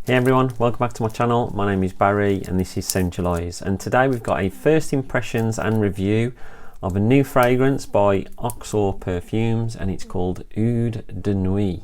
Hey everyone, welcome back to my channel. My name is Barry and this is Centralize, and today we've got a first impressions and review of a new fragrance by Oxor Perfumes, and it's called Oud De Nuit.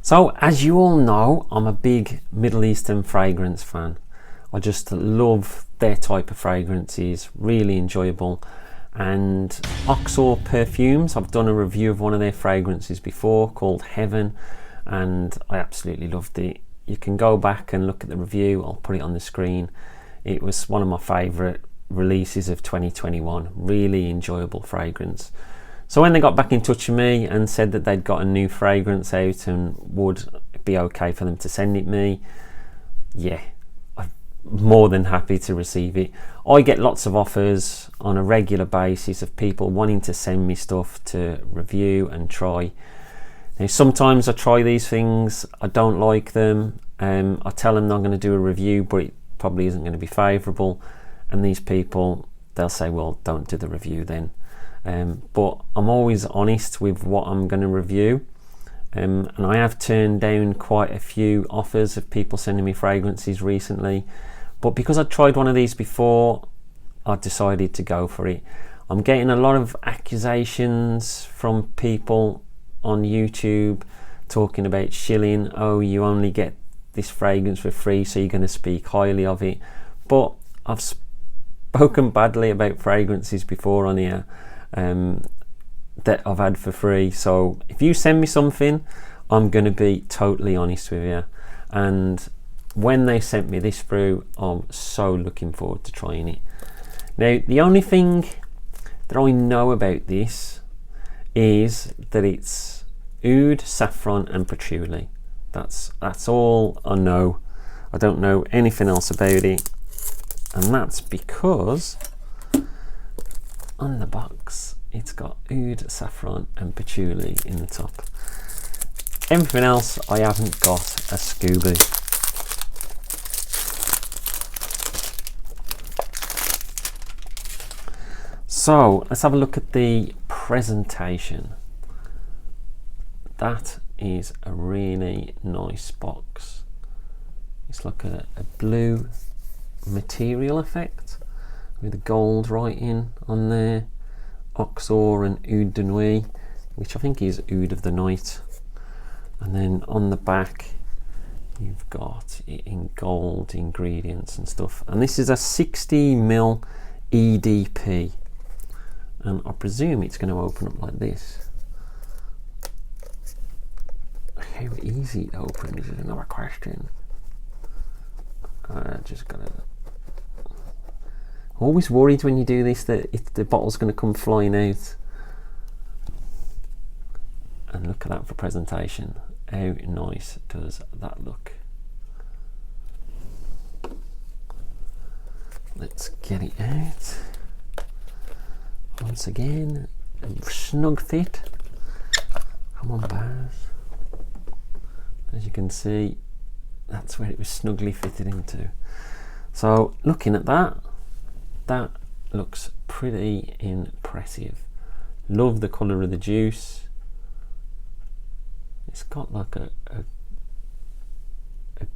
So as you all know, I'm a big Middle Eastern fragrance fan. I just love their type of fragrances, really enjoyable. And Oxor Perfumes, I've done a review of one of their fragrances before called Heaven, and I absolutely loved it. You can go back and look at the review, I'll put it on the screen. It was one of my favourite releases of 2021, really enjoyable fragrance. So when they got back in touch with me and said that they'd got a new fragrance out and would it be okay for them to send it me, yeah, more than happy to receive it. I get lots of offers on a regular basis of people wanting to send me stuff to review and try. Now sometimes I try these things, I don't like them, I tell them I'm going to do a review but it probably isn't going to be favourable, and these people, they'll say, well, don't do the review then. But I'm always honest with what I'm going to review, and I have turned down quite a few offers of people sending me fragrances recently, but because I tried one of these before, I decided to go for it. I'm getting a lot of accusations from people on YouTube talking about shilling. Oh, you only get this fragrance for free, so you're going to speak highly of it. But I've spoken badly about fragrances before on here that I've had for free. So if you send me something, I'm going to be totally honest with you. And when they sent me this through, I'm so looking forward to trying it. Now, the only thing that I know about this is that it's oud, saffron and patchouli. That's all I know. I don't know anything else about it, and that's because on the box it's got oud, saffron and patchouli in the top. Everything else I haven't got a Scooby. So let's have a look at the presentation. That is a really nice box. It's like a blue material effect with a gold writing on there. Oxor and Oud De Nuit, which I think is Oud of the Night. And then on the back you've got it in gold ingredients and stuff. And this is a 60ml EDP. And I presume it's going to open up like this. How easy to open is another question. I just gotta. Always worried when you do this that the bottle's going to come flying out. And look at that for presentation. How nice does that look? Let's get it out. Once again, a snug fit. Come on, bars. As you can see, that's where it was snugly fitted into. So looking at that, that looks pretty impressive. Love the colour of the juice. It's got like a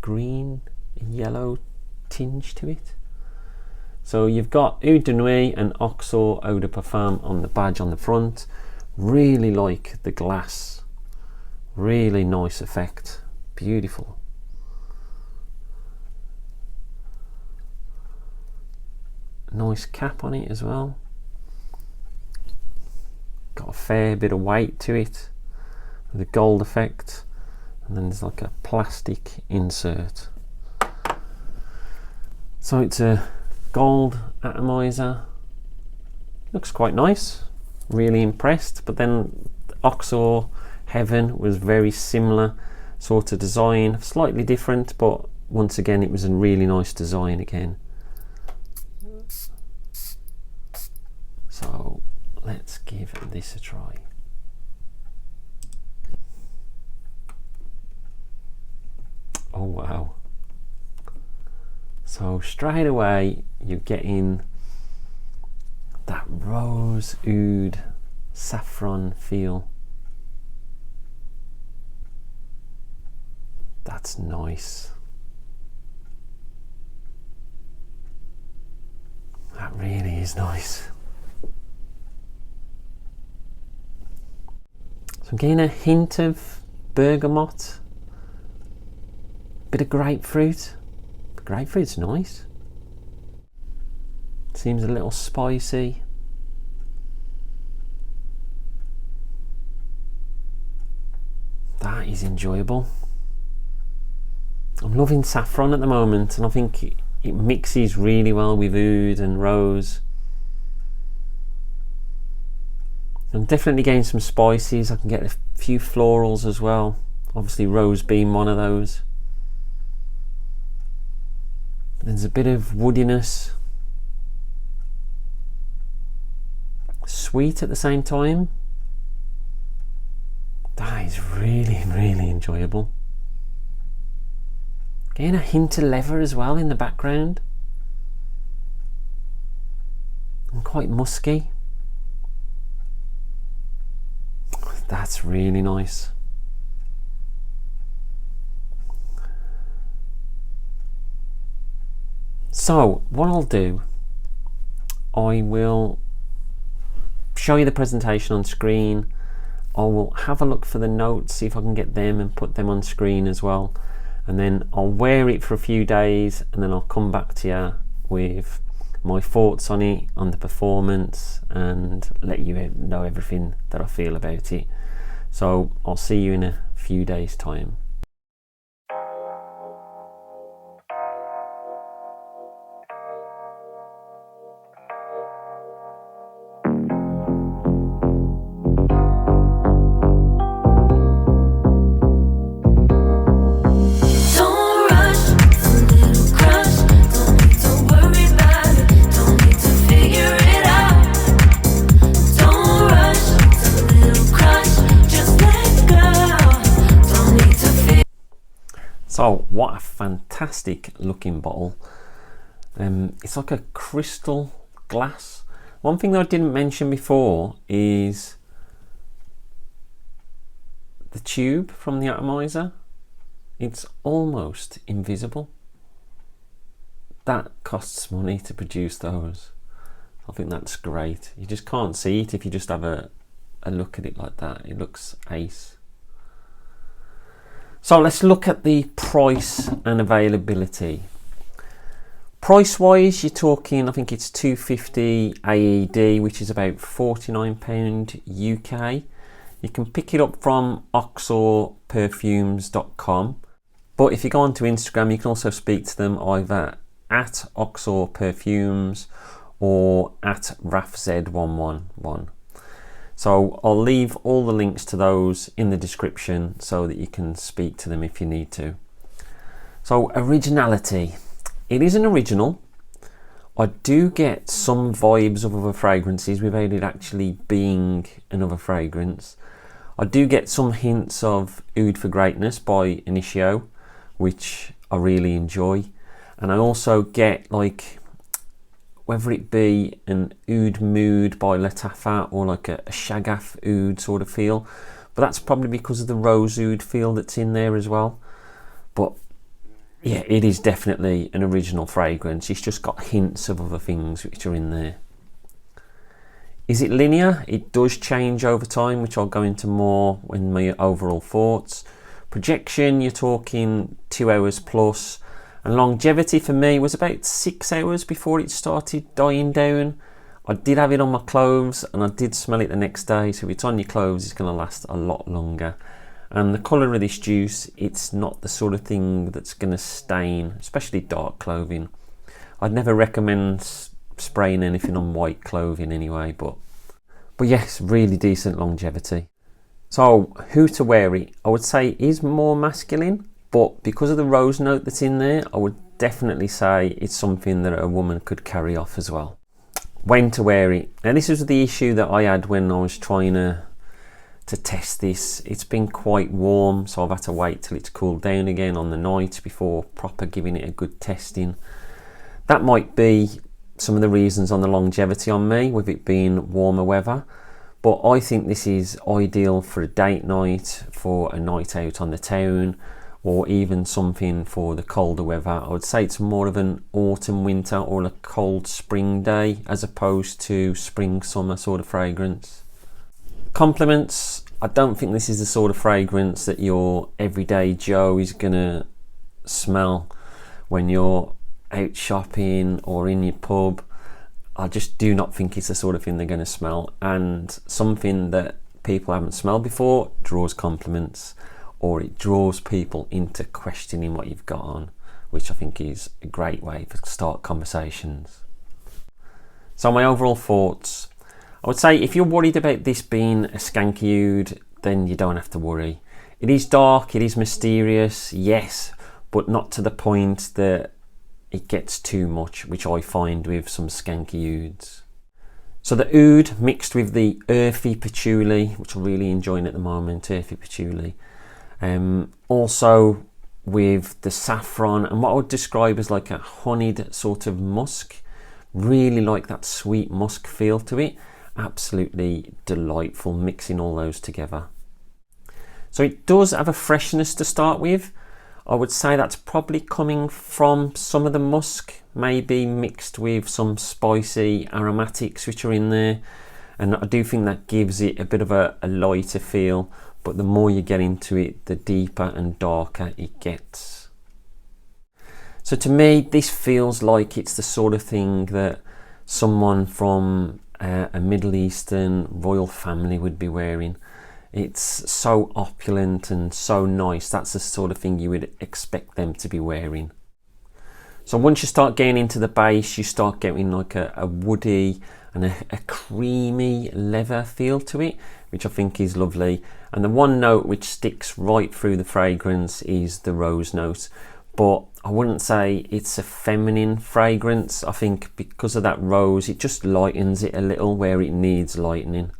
green, yellow tinge to it. So you've got Oud De Nuit and Oxor Eau de Parfum on the badge on the front. Really like the glass. Really nice effect. Beautiful. Nice cap on it as well. Got a fair bit of weight to it with a gold effect. And then there's like a plastic insert. So it's a gold atomizer. Looks quite nice. Really impressed. But then Oxor Heaven was very similar sort of design, slightly different, but once again it was a really nice design again. So let's give this a try. Oh wow. So straight away you're getting that rose oud saffron feel. That's nice. That really is nice. So I'm getting a hint of bergamot, bit of grapefruit. The grapefruit's nice. Seems a little spicy. That is enjoyable. I'm loving saffron at the moment, and I think it mixes really well with oud and rose. I'm definitely getting some spices. I can get a few florals as well, obviously rose being one of those. There's a bit of woodiness, sweet at the same time. That is really, really enjoyable. Getting a hint of leather as well in the background, and quite musky. That's really nice. So what I'll do, I will show you the presentation on screen. I will have a look for the notes, see if I can get them and put them on screen as well, and then I'll wear it for a few days, and then I'll come back to you with my thoughts on it, on the performance, and let you know everything that I feel about it. So I'll see you in a few days' time. So what a fantastic looking bottle. It's like a crystal glass. One thing that I didn't mention before is the tube from the atomizer. It's almost invisible. That costs money to produce those. I think that's great. You just can't see it if you just have a look at it like that. It looks ace. So let's look at the price and availability. Price wise, you're talking, I think it's $250 AED, which is about £49 UK. You can pick it up from oxorperfumes.com. But if you go onto Instagram, you can also speak to them either at Oxor Perfumes or at RafZ111. So I'll leave all the links to those in the description so that you can speak to them if you need to. So originality. It is an original. I do get some vibes of other fragrances without it actually being another fragrance. I do get some hints of Oud for Greatness by Initio, which I really enjoy. And I also get, like, whether it be an Oud Mood by Lattafa or like a Shagaf Oud sort of feel, but that's probably because of the rose oud feel that's in there as well. But yeah, it is definitely an original fragrance. It's just got hints of other things which are in there. Is it linear? It does change over time, which I'll go into more in my overall thoughts. Projection, you're talking 2 hours plus. And longevity for me was about 6 hours before it started dying down. I did have it on my clothes and I did smell it the next day. So if it's on your clothes, it's going to last a lot longer. And the colour of this juice, it's not the sort of thing that's going to stain, especially dark clothing. I'd never recommend spraying anything on white clothing anyway, but yes, really decent longevity. So who to wear it? I would say it is more masculine. But because of the rose note that's in there, I would definitely say it's something that a woman could carry off as well. When to wear it. Now this was the issue that I had when I was trying to test this. It's been quite warm, so I've had to wait till it's cooled down again on the night before proper giving it a good testing. That might be some of the reasons on the longevity on me, with it being warmer weather. But I think this is ideal for a date night, for a night out on the town, or even something for the colder weather. I would say it's more of an autumn, winter, or a cold spring day, as opposed to spring, summer sort of fragrance. Compliments, I don't think this is the sort of fragrance that your everyday Joe is gonna smell when you're out shopping or in your pub. I just do not think it's the sort of thing they're gonna smell, and something that people haven't smelled before draws compliments, or it draws people into questioning what you've got on, which I think is a great way to start conversations. So my overall thoughts, I would say if you're worried about this being a skanky oud, then you don't have to worry. It is dark, it is mysterious, yes, but not to the point that it gets too much, which I find with some skanky ouds. So the oud mixed with the earthy patchouli, which I'm really enjoying at the moment, earthy patchouli. Also with the saffron and what I would describe as like a honeyed sort of musk. Really like that sweet musk feel to it. Absolutely delightful mixing all those together. So it does have a freshness to start with. I would say that's probably coming from some of the musk, maybe mixed with some spicy aromatics which are in there. And I do think that gives it a bit of a lighter feel, but the more you get into it, the deeper and darker it gets. So to me, this feels like it's the sort of thing that someone from a Middle Eastern royal family would be wearing. It's so opulent and so nice. That's the sort of thing you would expect them to be wearing. So once you start getting into the base, you start getting like a woody and a creamy leather feel to it, which I think is lovely. And the one note which sticks right through the fragrance is the rose note. But I wouldn't say it's a feminine fragrance. I think because of that rose, it just lightens it a little where it needs lightening.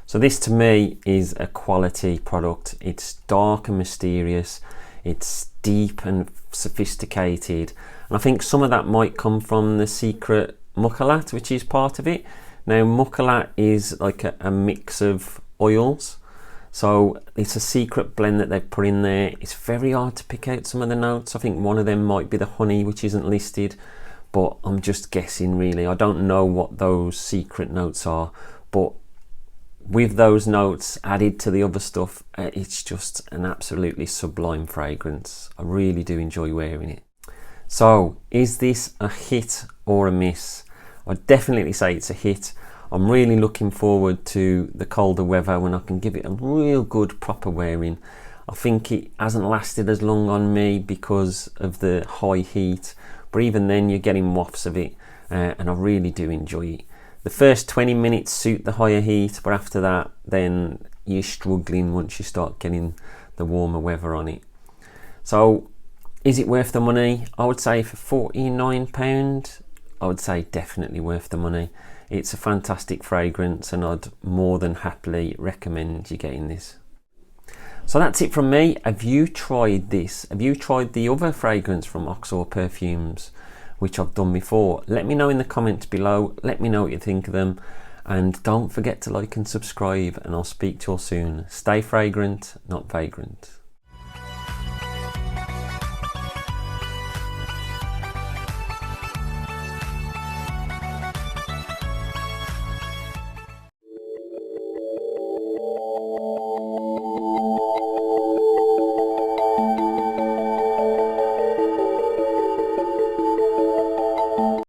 So this to me is a quality product. It's dark and mysterious. It's deep and sophisticated. And I think some of that might come from the secret mukalat, which is part of it. Now mukalat is like a mix of oils. So it's a secret blend that they've put in there. It's very hard to pick out some of the notes. I think one of them might be the honey, which isn't listed, but I'm just guessing really. I don't know what those secret notes are, but with those notes added to the other stuff, it's just an absolutely sublime fragrance. I really do enjoy wearing it. So is this a hit or a miss? I'd definitely say it's a hit. I'm really looking forward to the colder weather when I can give it a real good proper wearing. I think it hasn't lasted as long on me because of the high heat, but even then you're getting wafts of it, and I really do enjoy it. The first 20 minutes suit the higher heat, but after that then you're struggling once you start getting the warmer weather on it. So is it worth the money? I would say for £49, I would say definitely worth the money. It's a fantastic fragrance and I'd more than happily recommend you getting this. So that's it from me. Have you tried this? Have you tried the other fragrance from Oxor Perfumes, which I've done before? Let me know in the comments below. Let me know what you think of them. And don't forget to like and subscribe, and I'll speak to you all soon. Stay fragrant, not vagrant.